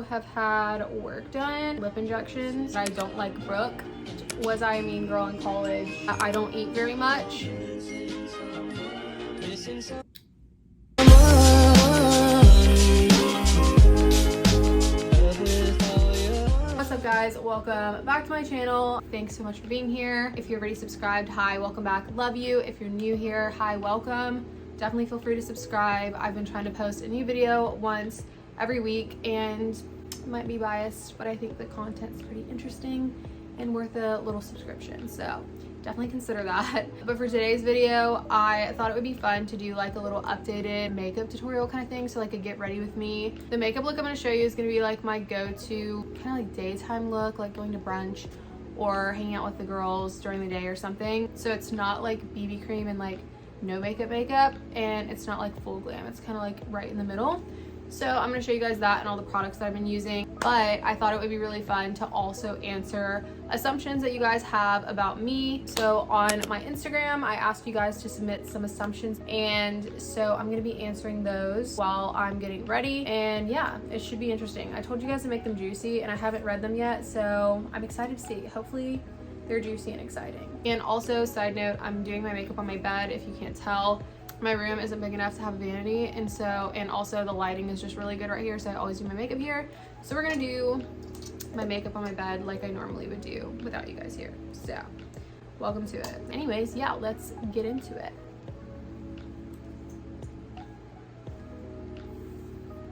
have had work done, lip injections. I don't like Brooke. Was I a mean girl in college? I don't eat very much. What's up guys, welcome back to my channel. Thanks so much for being here. If you're already subscribed, hi, welcome back, love you. If you're new here, hi, welcome. Definitely feel free to subscribe. I've been trying to post a new video once every week and might be biased, but I think the content's pretty interesting and worth a little subscription, so definitely consider that. But for today's video, I thought it would be fun to do like a little updated makeup tutorial kind of thing, so like a get ready with me. The makeup look I'm going to show you is going to be like my go-to kind of like daytime look, like going to brunch or hanging out with the girls during the day or something. So it's not like BB cream and like no makeup, and it's not like full glam. It's kind of like right in the middle. So I'm going to show you guys that and all the products that I've been using, but I thought it would be really fun to also answer assumptions that you guys have about me. So on my Instagram, I asked you guys to submit some assumptions, and so I'm going to be answering those while I'm getting ready, and yeah, it should be interesting. I told you guys to make them juicy, and I haven't read them yet, so I'm excited to see. Hopefully they're juicy and exciting. And also, side note, I'm doing my makeup on my bed. If you can't tell, my room isn't big enough to have a vanity, and also the lighting is just really good right here, so I always do my makeup here. So we're gonna do my makeup on my bed like I normally would do without you guys here. So welcome to it. Anyways, yeah, let's get into it.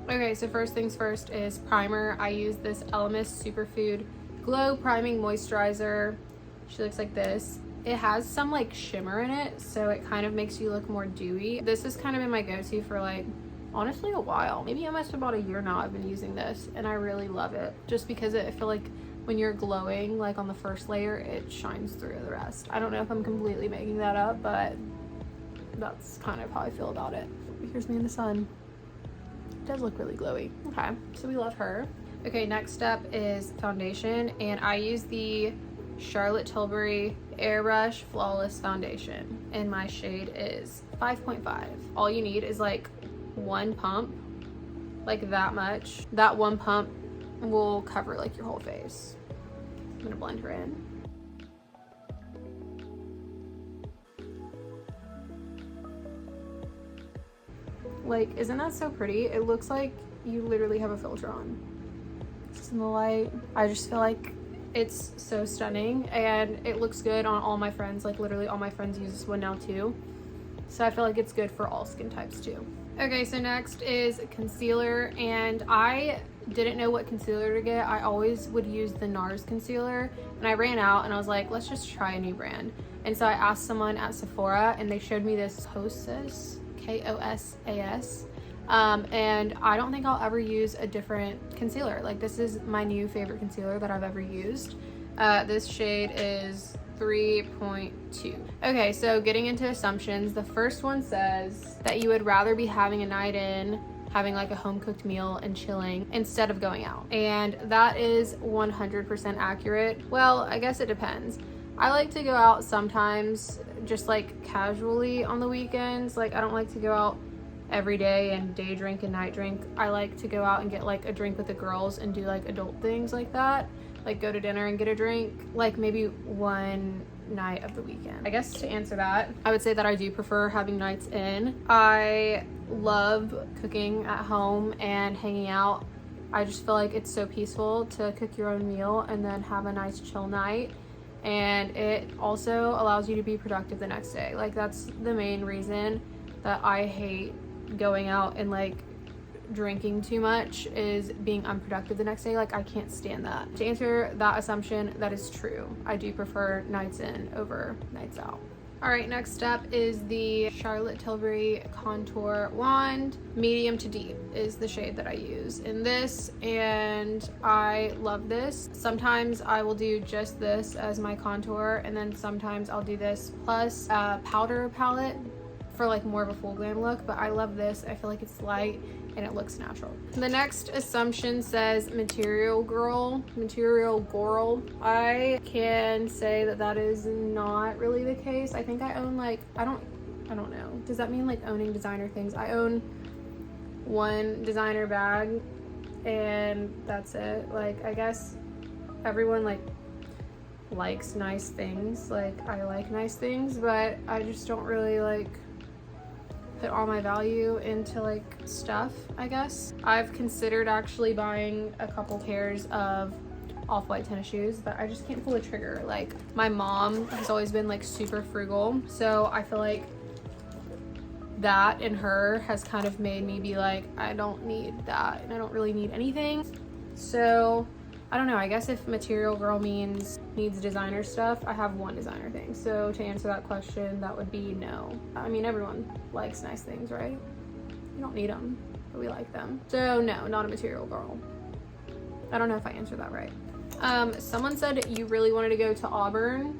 Okay, so first things first is primer. I use this Elemis Superfood Glow Priming Moisturizer. She looks like this. It has some like shimmer in it, so it kind of makes you look more dewy. This has kind of been my go-to for like honestly a while, maybe almost about a year now. I've been using this and I really love it, just because I feel like when you're glowing like on the first layer, it shines through the rest. I don't know if I'm completely making that up, but that's kind of how I feel about it. Here's me in the sun. It does look really glowy. Okay, so we love her. Okay, next step is foundation, and I use the Charlotte Tilbury Airbrush Flawless Foundation, and my shade is 5.5. All you need is like one pump, like that much. That one pump will cover like your whole face. I'm gonna blend her in. Like, isn't that so pretty? It looks like you literally have a filter on. Just in the light, I just feel like it's so stunning, and it looks good on all my friends. Like literally all my friends use this one now too, so I feel like it's good for all skin types too. Okay, so next is concealer, and I didn't know what concealer to get. I always would use the NARS concealer, and I ran out and I was like, let's just try a new brand. And so I asked someone at Sephora, and they showed me this Kosas, K-O-S-A-S. And I don't think I'll ever use a different concealer. Like, this is my new favorite concealer that I've ever used. This shade is 3.2. Okay, so getting into assumptions, the first one says that you would rather be having a night in, having like a home cooked meal and chilling instead of going out. And that is 100% accurate. Well, I guess it depends. I like to go out sometimes, just like casually on the weekends. Like, I don't like to go out every day and day drink and night drink. I like to go out and get like a drink with the girls and do like adult things like that, like go to dinner and get a drink, like maybe one night of the weekend. I guess to answer that, I would say that I do prefer having nights in. I love cooking at home and hanging out. I just feel like it's so peaceful to cook your own meal and then have a nice chill night, and it also allows you to be productive the next day. Like, that's the main reason that I hate going out and like drinking too much, is being unproductive the next day. Like, I can't stand that. To answer that assumption, that is true. I do prefer nights in over nights out. All right, next step is the Charlotte Tilbury Contour Wand. Medium to deep is the shade that I use in this, and I love this. Sometimes I will do just this as my contour, and then sometimes I'll do this plus a powder palette for like more of a full glam look, but I love this. I feel like it's light and it looks natural. The next assumption says material girl. I can say that that is not really the case. I think I own like, I don't know. Does that mean like owning designer things? I own one designer bag and that's it. Like, I guess everyone like likes nice things. Like, I like nice things, but I just don't really like put all my value into like stuff, I guess. I've considered actually buying a couple pairs of off-white tennis shoes, but I just can't pull the trigger. Like, my mom has always been like super frugal, so I feel like that in her has kind of made me be like, I don't need that, and I don't really need anything. So I don't know, I guess if material girl needs designer stuff, I have one designer thing. So to answer that question, that would be no. I mean, everyone likes nice things, right? We don't need them, but we like them. So no, not a material girl. I don't know if I answered that right. Someone said you really wanted to go to Auburn,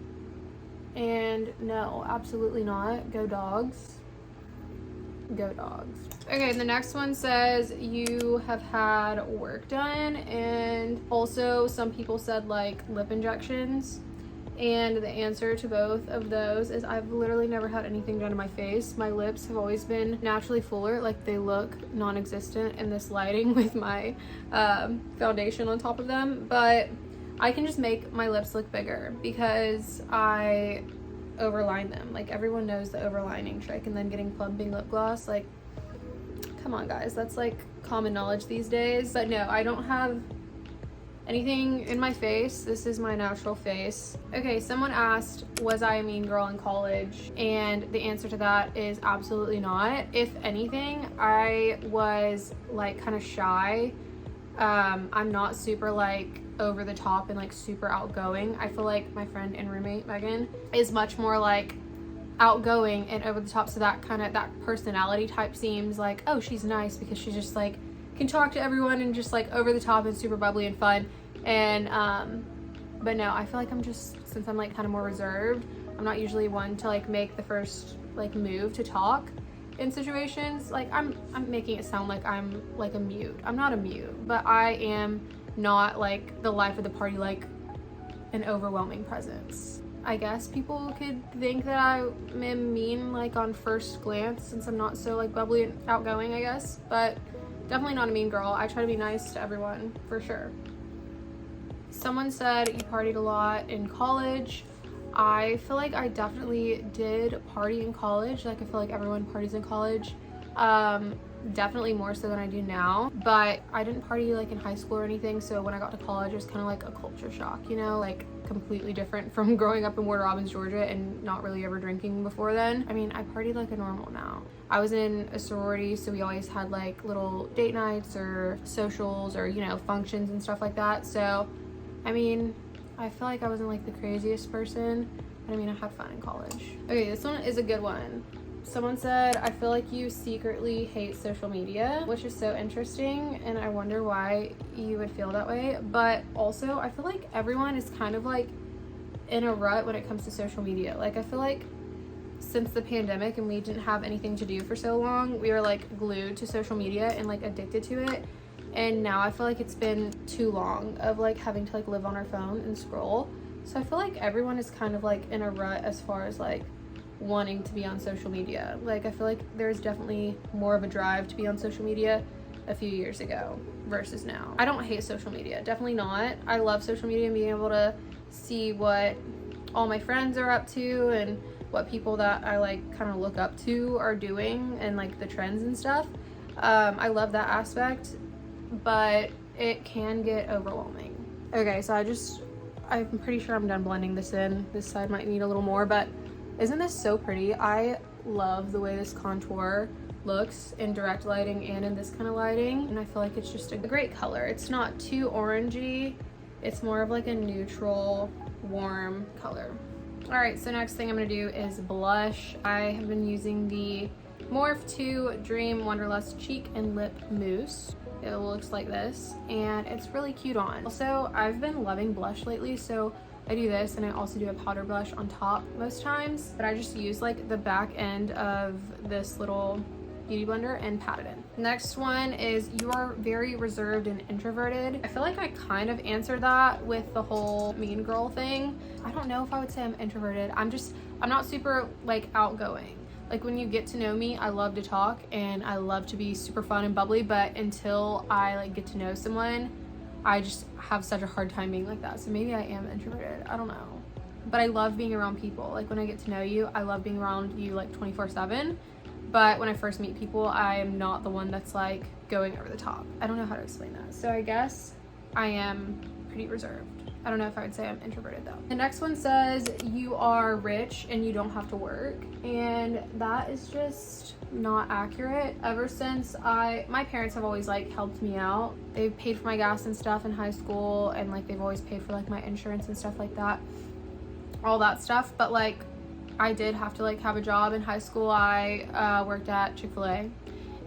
and no, absolutely not. Go dogs. Go dogs. Okay, the next one says you have had work done, and also some people said like lip injections, and the answer to both of those is I've literally never had anything done to my face. My lips have always been naturally fuller, like they look non-existent in this lighting with my foundation on top of them, but I can just make my lips look bigger because I overline them. Like, everyone knows the overlining trick, and then getting plumping lip gloss. Like, come on guys, that's like common knowledge these days. But no, I don't have anything in my face. This is my natural face. Okay, someone asked, was I a mean girl in college? And the answer to that is absolutely not. If anything, I was like kind of shy. I'm not super like over the top and like super outgoing. I feel like my friend and roommate Megan is much more like outgoing and over the top, so that kind of, that personality type seems like, oh, she's nice because she just like can talk to everyone and just like over the top and super bubbly and fun. And but no, I feel like I'm just, since I'm like kind of more reserved, I'm not usually one to like make the first like move to talk in situations. Like, I'm making it sound like I'm like a mute. I'm not a mute, but I am not like the life of the party, like an overwhelming presence. I guess people could think that I am mean like on first glance, since I'm not so like bubbly and outgoing, I guess, but definitely not a mean girl. I try to be nice to everyone, for sure. Someone said you partied a lot in college. I feel like I definitely did party in college. Like, I feel like everyone parties in college. Definitely more so than I do now, but I didn't party like in high school or anything, so when I got to college it was kind of like a culture shock, you know, like completely different from growing up in Warner Robins, Georgia, and not really ever drinking before then. I mean, I partied like a normal now. I was in a sorority, so we always had like little date nights or socials or, you know, functions and stuff like that. So I mean, I feel like I wasn't like the craziest person, but I mean, I had fun in college. Okay, this one is a good one. Someone said, I feel like you secretly hate social media, which is so interesting, and I wonder why you would feel that way. But also, I feel like everyone is kind of like in a rut when it comes to social media. Like, I feel like since the pandemic and we didn't have anything to do for so long, we were like glued to social media and like addicted to it. And now I feel like it's been too long of like having to like live on our phone and scroll. So I feel like everyone is kind of like in a rut as far as like wanting to be on social media. Like, I feel like there's definitely more of a drive to be on social media a few years ago versus now. I don't hate social media, definitely not. I love social media and being able to see what all my friends are up to and what people that I like kind of look up to are doing and like the trends and stuff. I love that aspect, but it can get overwhelming. Okay, so I'm pretty sure I'm done blending this in. This side might need a little more, but isn't this so pretty? I love the way this contour looks in direct lighting and in this kind of lighting, and I feel like it's just a great color. It's not too orangey. It's more of like a neutral, warm color. All right, so next thing I'm gonna do is blush. I have been using the Morphe 2 Dream Wonderlust Cheek and Lip Mousse. It looks like this, and it's really cute on. Also, I've been loving blush lately, so I do this, and I also do a powder blush on top most times, but I just use like the back end of this little beauty blender and pat it in. Next one is you are very reserved and introverted. I feel like I kind of answered that with the whole mean girl thing. I don't know if I would say I'm introverted. I'm not super like outgoing. Like when you get to know me, I love to talk and I love to be super fun and bubbly, but until I like get to know someone, I just have such a hard time being like that. So maybe I am introverted, I don't know. But I love being around people. Like when I get to know you, I love being around you like 24/7. But when I first meet people, I am not the one that's like going over the top. I don't know how to explain that. So I guess I am pretty reserved. I don't know if I would say I'm introverted though. The next one says you are rich and you don't have to work. And that is just not accurate. Ever since my parents have always like helped me out. They've paid for my gas and stuff in high school, and like they've always paid for like my insurance and stuff like that. All that stuff. But like I did have to like have a job in high school. I worked at Chick-fil-A.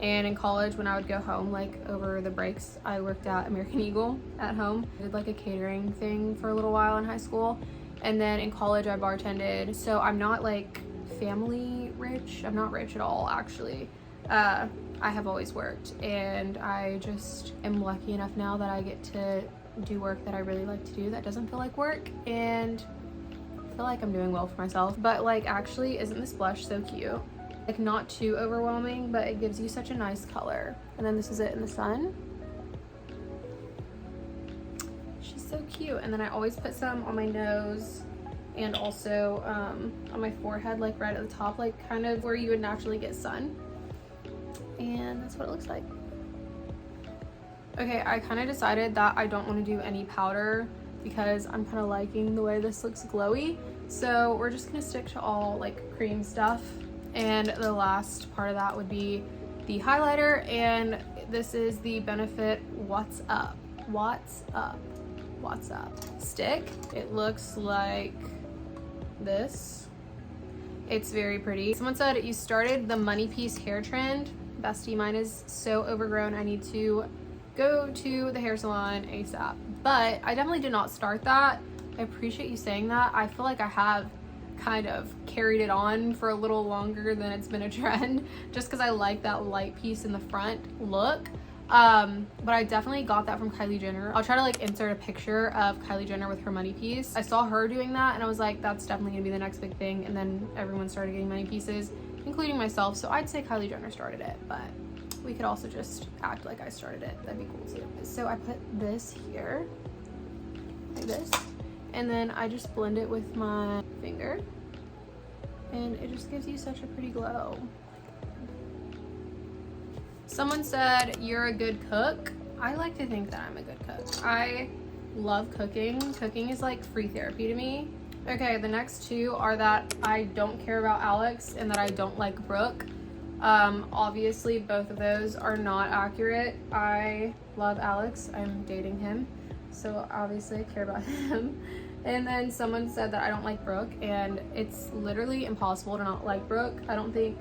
And in college, when I would go home, like over the breaks, I worked at American Eagle at home. I did like a catering thing for a little while in high school. And then in college, I bartended. So I'm not like family rich. I'm not rich at all, actually. I have always worked. And I just am lucky enough now that I get to do work that I really like to do that doesn't feel like work. And I feel like I'm doing well for myself. But like, actually, isn't this blush so cute? Like not too overwhelming, but it gives you such a nice color. And then this is it in the sun. She's so cute. And then I always put some on my nose and also on my forehead, like right at the top, like kind of where you would naturally get sun. And that's what it looks like. Okay, I kind of decided that I don't want to do any powder because I'm kind of liking the way this looks glowy. So we're just gonna stick to all like cream stuff. And the last part of that would be the highlighter, and this is the Benefit What's Up stick. It looks like this. It's very pretty. Someone said you started the money piece hair trend. Bestie, mine is so overgrown. I need to go to the hair salon ASAP. But I definitely did not start that. I appreciate you saying that. I feel like I have kind of carried it on for a little longer than it's been a trend, just because I like that light piece in the front look. But I definitely got that from Kylie Jenner. I'll try to like insert a picture of Kylie Jenner with her money piece. I saw her doing that and I was like, that's definitely gonna be the next big thing. And then everyone started getting money pieces, including myself. So I'd say Kylie Jenner started it, but we could also just act like I started it. That'd be cool too. So I put this here like this, and then I just blend it with my finger, and it just gives you such a pretty glow. Someone said you're a good cook. I like to think that I'm a good cook. I love cooking. Cooking is like free therapy to me. Okay, the next two are that I don't care about Alex and that I don't like Brooke. Obviously both of those are not accurate. I love Alex. I'm dating him, so obviously I care about him. And then someone said that I don't like Brooke, and it's literally impossible to not like Brooke. I don't think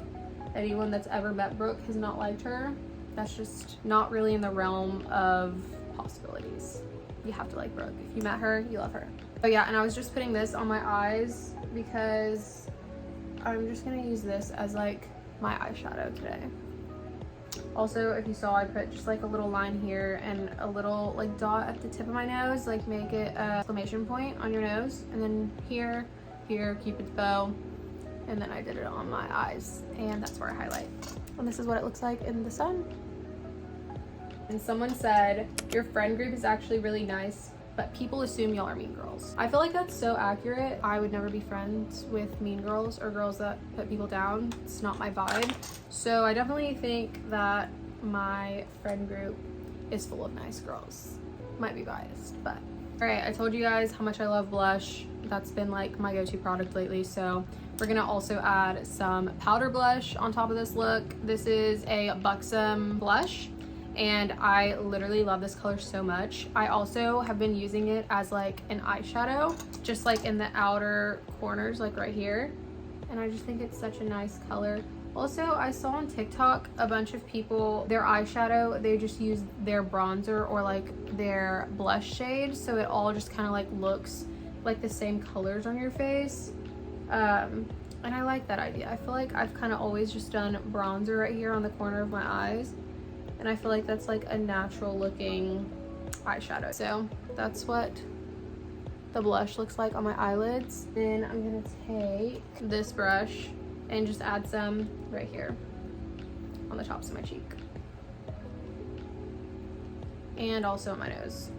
anyone that's ever met Brooke has not liked her. That's just not really in the realm of possibilities. You have to like Brooke. If you met her, you love her. Oh yeah, and I was just putting this on my eyes because I'm just gonna use this as like my eyeshadow today. Also, if you saw, I put just like a little line here and a little like dot at the tip of my nose, like make it a exclamation point on your nose, and then here, Cupid's bow, and then I did it on my eyes, and that's where I highlight. And this is what it looks like in the sun. And someone said your friend group is actually really nice, but people assume y'all are mean girls. I feel like that's so accurate. I would never be friends with mean girls or girls that put people down. It's not my vibe. So I definitely think that my friend group is full of nice girls. Might be biased, but. All right, I told you guys how much I love blush. That's been like my go-to product lately. So we're gonna also add some powder blush on top of this look. This is a Buxom blush, and I literally love this color so much. I also have been using it as like an eyeshadow, just like in the outer corners, like right here. And I just think it's such a nice color. Also, I saw on TikTok a bunch of people, their eyeshadow, they just use their bronzer or like their blush shade, so it all just kind of like looks like the same colors on your face. And I like that idea. I feel like I've kind of always just done bronzer right here on the corner of my eyes, and I feel like that's like a natural looking eyeshadow. So that's what the blush looks like on my eyelids. Then I'm gonna take this brush and just add some right here on the tops of my cheek. And also on my nose.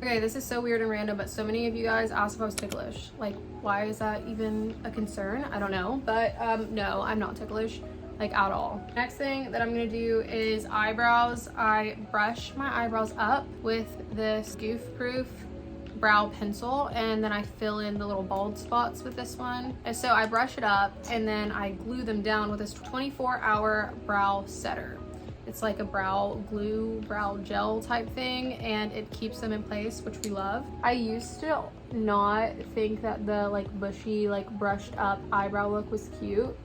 Okay, this is so weird and random, but so many of you guys asked if I was ticklish. Like, why is that even a concern? I don't know, but no, I'm not ticklish, like, at all. Next thing that I'm gonna do is eyebrows. I brush my eyebrows up with this goof-proof brow pencil, and then I fill in the little bald spots with this one. And so I brush it up, and then I glue them down with this 24-hour brow setter. It's like a brow glue, brow gel type thing, and it keeps them in place, which we love. I used to not think that the like bushy, like brushed up eyebrow look was cute.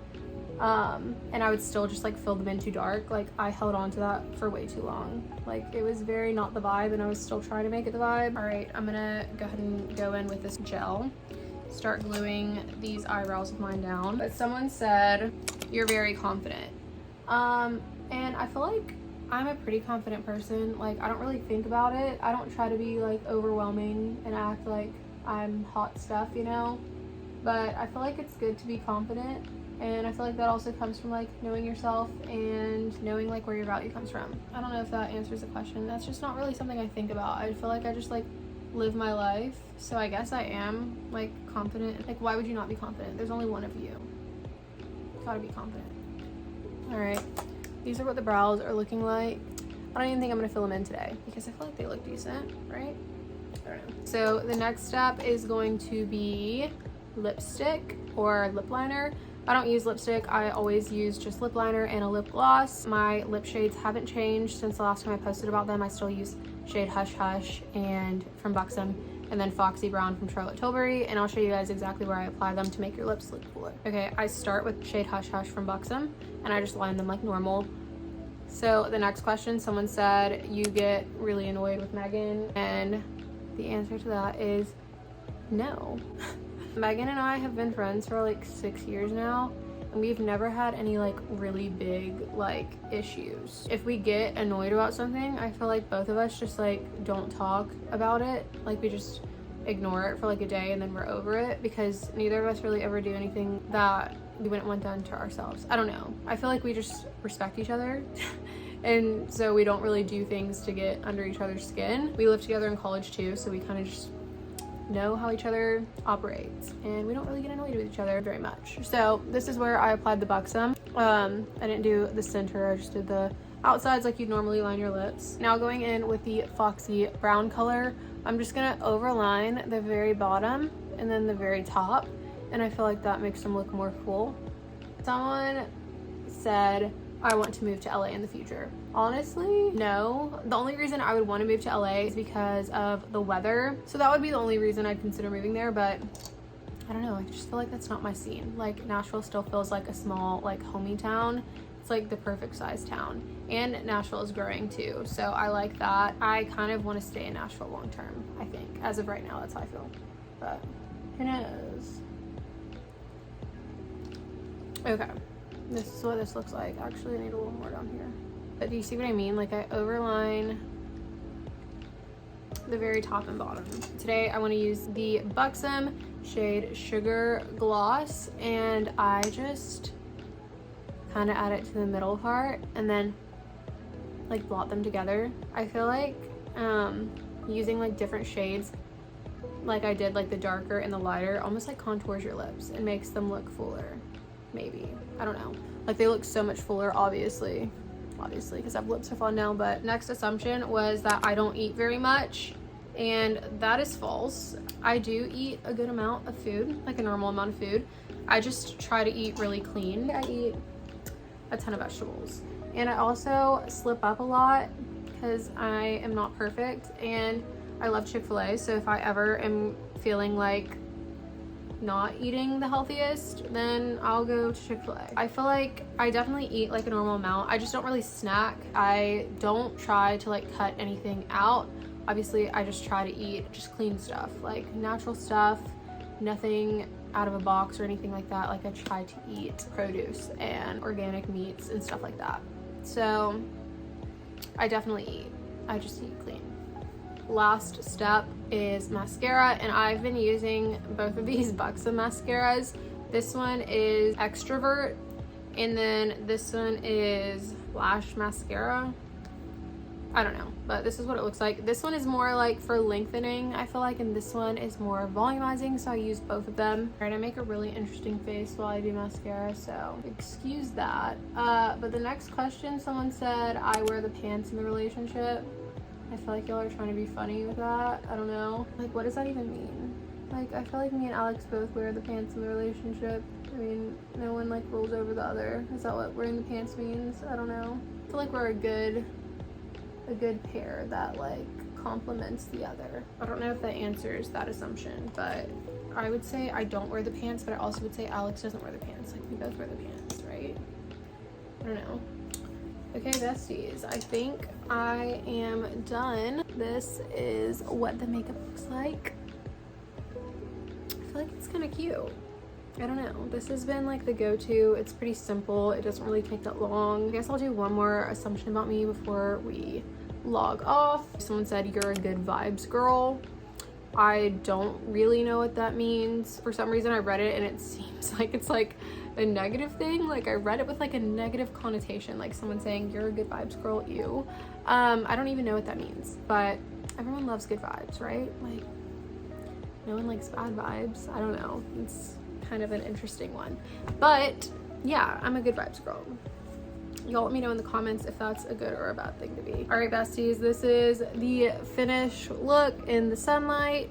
And I would still just like fill them in too dark. Like I held on to that for way too long. Like it was very not the vibe, and I was still trying to make it the vibe. All right, I'm gonna go ahead and go in with this gel. Start gluing these eyebrows of mine down. But someone said, you're very confident. And I feel like I'm a pretty confident person. Like I don't really think about it. I don't try to be like overwhelming and act like I'm hot stuff, you know? But I feel like it's good to be confident. And I feel like that also comes from like knowing yourself and knowing like where your value comes from. I don't know if that answers the question. That's just not really something I think about. I feel like I just like live my life. So I guess I am like confident. Like why would you not be confident? There's only one of you. Gotta be confident. All right, these are what the brows are looking like. I don't even think I'm gonna fill them in today because I feel like they look decent, right? I don't know. So the next step is going to be lipstick or lip liner. I don't use lipstick. I always use just lip liner and a lip gloss. My lip shades haven't changed since the last time I posted about them. I still use shade Hush Hush and from Buxom, and then Foxy Brown from Charlotte Tilbury, and I'll show you guys exactly where I apply them to make your lips look cooler. Okay, I start with shade Hush Hush from Buxom, and I just line them like normal. So the next question, someone said, you get really annoyed with Megan, and the answer to that is no. Megan and I have been friends for like 6 years now, and we've never had any like really big like issues. If we get annoyed about something, I feel like both of us just like don't talk about it. Like we just ignore it for like a day and then we're over it, because neither of us really ever do anything that we wouldn't want done to ourselves. I don't know. I feel like we just respect each other. And so we don't really do things to get under each other's skin. We lived together in college too, so we kind of just know how each other operates, and we don't really get annoyed with each other very much. So this is where I applied the Buxom. I didn't do the center, I just did the outsides like you'd normally line your lips. Now going in with the Foxy Brown color, I'm just gonna overline the very bottom and then the very top, and I feel like that makes them look more full. Someone said I want to move to LA in the future. Honestly, no. The only reason I would want to move to LA is because of the weather. So that would be the only reason I'd consider moving there, but I don't know. I just feel like that's not my scene. Like Nashville still feels like a small, like homey town. It's like the perfect size town. And Nashville is growing too. So I like that. I kind of want to stay in Nashville long term, I think. As of right now, that's how I feel. But who knows? Okay. This is what this looks like. Actually, I need a little more down here. But do you see what I mean? Like I overline the very top and bottom. Today I want to use the Buxom shade Sugar Gloss, and I just kind of add it to the middle part and then like blot them together. I feel like using like different shades like I did, like the darker and the lighter, almost like contours your lips and makes them look fuller. Maybe, I don't know, like they look so much fuller, obviously because I have lips so fun now. But next assumption was that I don't eat very much, and that is false. I do eat a good amount of food, like a normal amount of food. I just try to eat really clean. I eat a ton of vegetables, and I also slip up a lot because I am not perfect, and I love Chick-fil-A. So if I ever am feeling like not eating the healthiest, then I'll go to Chick-fil-A. I feel like I definitely eat like a normal amount. I just don't really snack. I don't try to like cut anything out. Obviously, I just try to eat just clean stuff, like natural stuff, nothing out of a box or anything like that. Like I try to eat produce and organic meats and stuff like that. So I definitely eat. I just eat clean. Last step is mascara, and I've been using both of these Buxom mascaras This one is Extrovert, and then this one is Lash Mascara. I don't know, but this is what it looks like. This one is more like for lengthening, I feel like, and this one is more volumizing, so I use both of them. All right, I make a really interesting face while I do mascara, so excuse that. But the next question, someone said, I wear the pants in the relationship. I feel like y'all are trying to be funny with that. I don't know. Like, what does that even mean? Like, I feel like me and Alex both wear the pants in the relationship. I mean, no one like rolls over the other. Is that what wearing the pants means? I don't know. I feel like we're a good pair that like complements the other. I don't know if that answers that assumption, but I would say I don't wear the pants, but I also would say Alex doesn't wear the pants. Like, we both wear the pants, right? I don't know. Okay, besties, I think I am done. This is what the makeup looks like. I feel like it's kind of cute. I don't know. This has been like the go-to. It's pretty simple. It doesn't really take that long. I guess I'll do one more assumption about me before we log off. Someone said, you're a good vibes girl. I don't really know what that means. For some reason I read it and it seems like it's like a negative thing. Like, I read it with like a negative connotation, like someone saying you're a good vibes girl, ew. I don't even know what that means, but everyone loves good vibes, right? Like, no one likes bad vibes. I don't know. It's kind of an interesting one, but yeah, I'm a good vibes girl. Y'all let me know in the comments if that's a good or a bad thing to be. All right, besties, this is the finished look in the sunlight.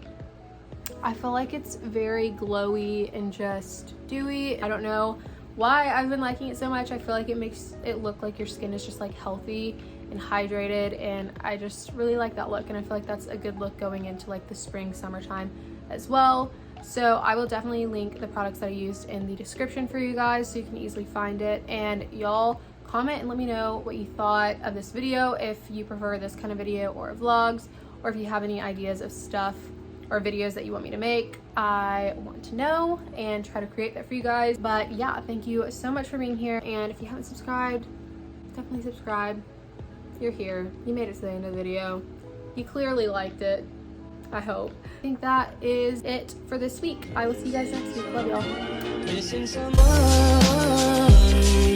I feel like it's very glowy and just dewy. I don't know why I've been liking it so much. I feel like it makes it look like your skin is just like healthy and hydrated, and I just really like that look, and I feel like that's a good look going into like the spring, summertime as well. So I will definitely link the products that I used in the description for you guys so you can easily find it. And y'all comment and let me know what you thought of this video, if you prefer this kind of video or vlogs, or if you have any ideas of stuff or videos that you want me to make. I want to know and try to create that for you guys. But yeah, thank you so much for being here, and if you haven't subscribed, definitely subscribe. If you're here, you made it to the end of the video, you clearly liked it, I hope. I think that is it for this week. I will see you guys next week. Love y'all.